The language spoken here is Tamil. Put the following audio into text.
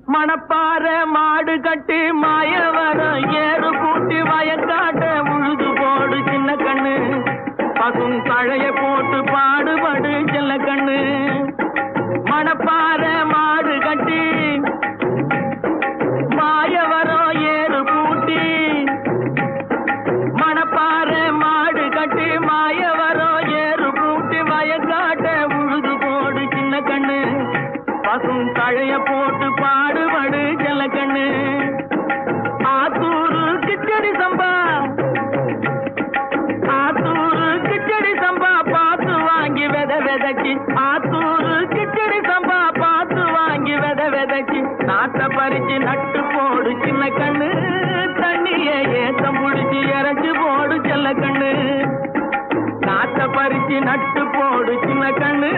மணப்பாற மாடு கட்டி மாயவரம் ஏறு கூட்டி வயக்காட்ட உழுது போடு சின்ன கண்ணு பசும் கழைய போட்டு பாடுபடு செல்ல கண்ணு மணப்பாற மாடு கட்டி மாயவரம் ஏறு கூட்டி மணப்பாற மாடு கட்டி மாயவரம் ஏறு கூட்டி வயக்காட்ட உழுது போடு சின்ன கண்ணு பசும் கழைய போட்டு பாடுபடு செல்ல கண்ணு ஆத்தூரு கிச்சடி சம்பா ஆத்தூரு கிச்சடி சம்பா பார்த்து வாங்கி விதைச்சி ஆத்தூரு கிச்சடி சம்பா பார்த்து வாங்கி விதைச்சி நாட்டை பறிச்சு நட்டு போடு சின்ன கண்ணு தண்ணிய ஏத்தம் புடிச்சு இறச்சி போடு செல்ல கண்ணு நாட்டை பறிச்சு நட்டு போடு சின்ன கண்ணு